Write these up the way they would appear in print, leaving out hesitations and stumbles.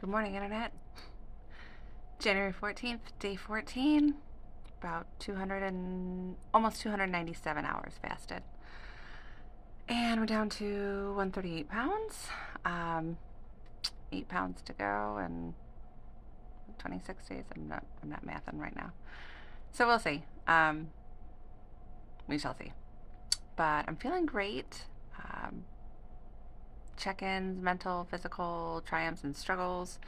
Good morning, Internet. January 14th, day 14. About 200 and almost 297 hours fasted. And we're down to 138 pounds. 8 pounds to go and 26 days. I'm not mathing right now. So we'll see. We shall see. But I'm feeling great. Check-ins, mental, physical, triumphs and struggles.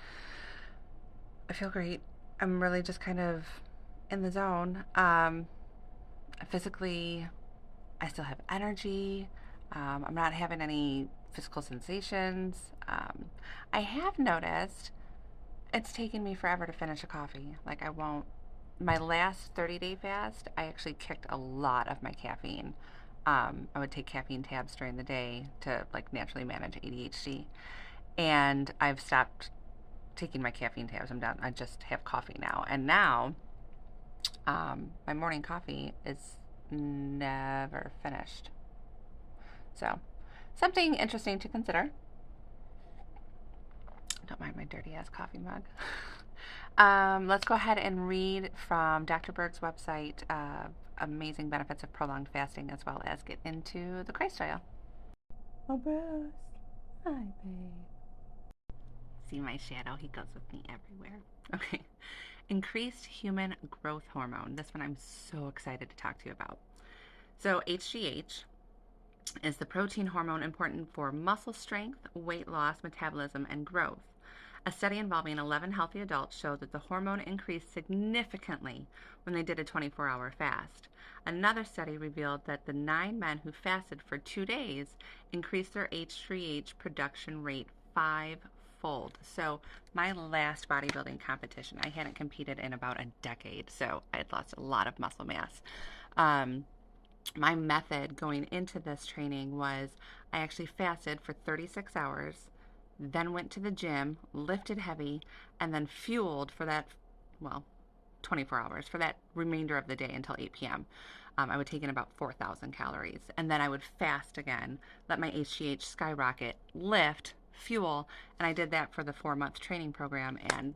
I feel great. I'm really just kind of in the zone. Physically, I still have energy. I'm not having any physical sensations. I have noticed it's taken me forever to finish a coffee. Like, I won't. My last 30-day fast, I actually kicked a lot of my caffeine. I would take caffeine tabs during the day to like naturally manage ADHD, and I've stopped taking my caffeine tabs. I'm done. I just have coffee now, and now my morning coffee is never finished. So, something interesting to consider. Don't mind my dirty ass coffee mug. Let's go ahead and read from Dr. Berg's website amazing benefits of prolonged fasting, as well as get into the Christ oil. Oh, Bruce. Hi, babe. See my shadow? He goes with me everywhere. Okay. Increased human growth hormone. This one I'm so excited to talk to you about. So, HGH is the protein hormone important for muscle strength, weight loss, metabolism, and growth. A study involving 11 healthy adults showed that the hormone increased significantly when they did a 24-hour fast. Another study revealed that the 9 men who fasted for 2 days increased their HGH production rate five-fold. So my last bodybuilding competition, I hadn't competed in about a decade, so I had lost a lot of muscle mass. My method going into this training was I actually fasted for 36 hours, then went to the gym, lifted heavy, and then fueled for that, well, 24 hours, for that remainder of the day until 8 p.m. I would take in about 4,000 calories. And then I would fast again, let my HGH skyrocket, lift, fuel, and I did that for the 4-month training program. And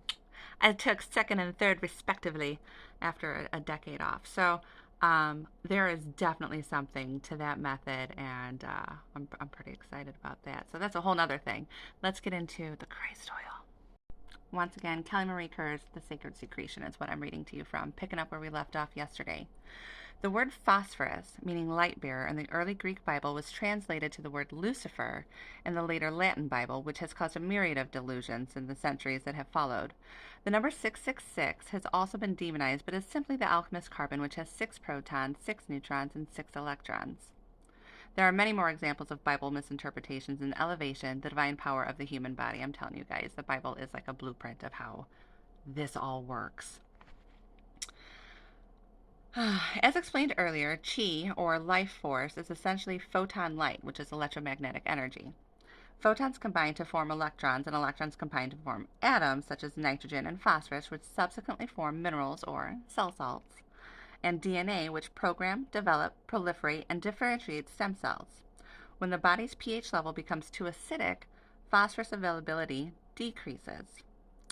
I took second and third respectively after a decade off. So there is definitely something to that method, and I'm pretty excited about that. So that's a whole nother thing. Let's get into the Christ oil. Once again, Kelly Marie Kerr's The Sacred Secretion is what I'm reading to you from, picking up where we left off yesterday. The word phosphorus, meaning light bearer, in the early Greek Bible was translated to the word Lucifer in the later Latin Bible, which has caused a myriad of delusions in the centuries that have followed. The number 666 has also been demonized, but is simply the alchemist carbon, which has 6 protons, 6 neutrons, and 6 electrons. There are many more examples of Bible misinterpretations and elevation, the divine power of the human body. I'm telling you guys, the Bible is like a blueprint of how this all works. As explained earlier, chi, or life force, is essentially photon light, which is electromagnetic energy. Photons combine to form electrons, and electrons combine to form atoms, such as nitrogen and phosphorus, which subsequently form minerals or cell salts, and DNA, which program, develop, proliferate, and differentiate stem cells. When the body's pH level becomes too acidic, phosphorus availability decreases.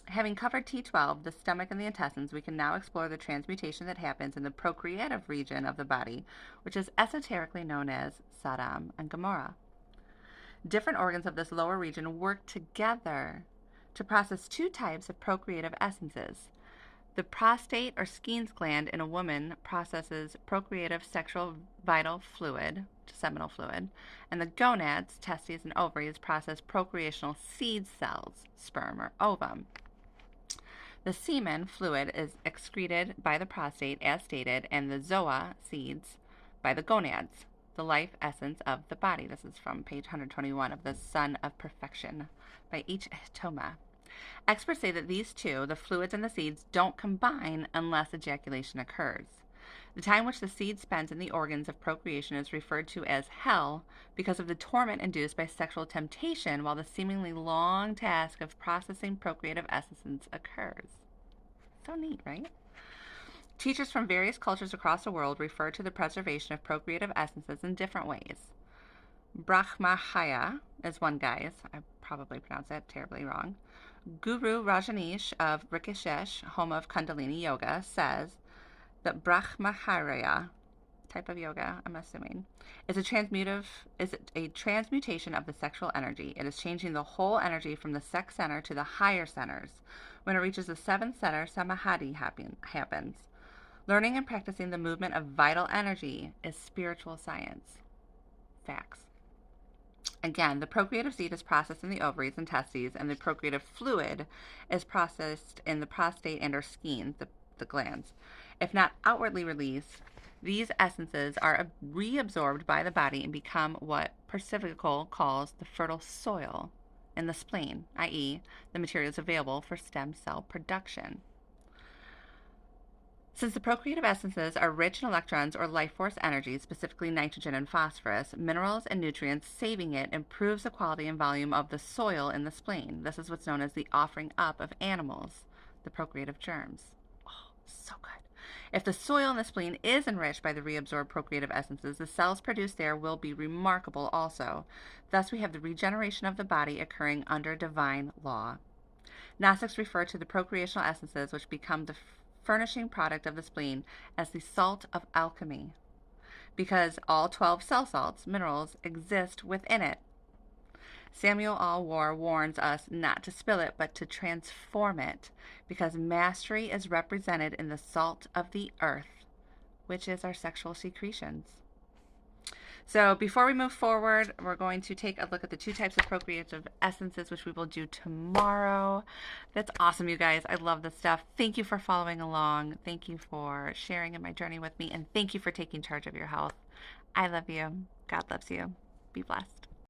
Having covered T12, the stomach, and the intestines, we can now explore the transmutation that happens in the procreative region of the body, which is esoterically known as Sodom and Gomorrah. Different organs of this lower region work together to process 2 types of procreative essences. The prostate or Skene's gland in a woman processes procreative sexual vital fluid, seminal fluid, and the gonads, testes, and ovaries process procreational seed cells, sperm or ovum. The semen fluid is excreted by the prostate, as stated, and the zoa, seeds, by the gonads, the life essence of the body. This is from page 121 of The Son of Perfection by H. Toma. Experts say that these two, the fluids and the seeds, don't combine unless ejaculation occurs. The time which the seed spends in the organs of procreation is referred to as hell because of the torment induced by sexual temptation while the seemingly long task of processing procreative essence occurs. So neat, right? Teachers from various cultures across the world refer to the preservation of procreative essences in different ways. Brahmahaya is one, guys. I probably pronounced that terribly wrong. Guru Rajneesh of Rishikesh, home of Kundalini Yoga, says that Brahmacharya type of yoga, I'm assuming, is a transmutation of the sexual energy. It is changing the whole energy from the sex center to the higher centers. When it reaches the seventh center, samadhi happens. Learning and practicing the movement of vital energy is spiritual science. Facts. Again, the procreative seed is processed in the ovaries and testes, and the procreative fluid is processed in the prostate and or skenes, the glands. If not outwardly released, these essences are reabsorbed by the body and become what Percival calls the fertile soil in the spleen, i.e., the materials available for stem cell production. Since the procreative essences are rich in electrons or life force energy, specifically nitrogen and phosphorus, minerals and nutrients, saving it improves the quality and volume of the soil in the spleen. This is what's known as the offering up of animals, the procreative germs. Oh, so good. If the soil in the spleen is enriched by the reabsorbed procreative essences, the cells produced there will be remarkable also. Thus, we have the regeneration of the body occurring under divine law. Gnostics refer to the procreational essences, which become the furnishing product of the spleen, as the salt of alchemy, because all 12 cell salts, minerals, exist within it. Samuel Allwar warns us not to spill it, but to transform it, because mastery is represented in the salt of the earth, which is our sexual secretions. So before we move forward, we're going to take a look at the two types of procreative essences, which we will do tomorrow. That's awesome, you guys. I love this stuff. Thank you for following along. Thank you for sharing in my journey with me. And thank you for taking charge of your health. I love you. God loves you. Be blessed.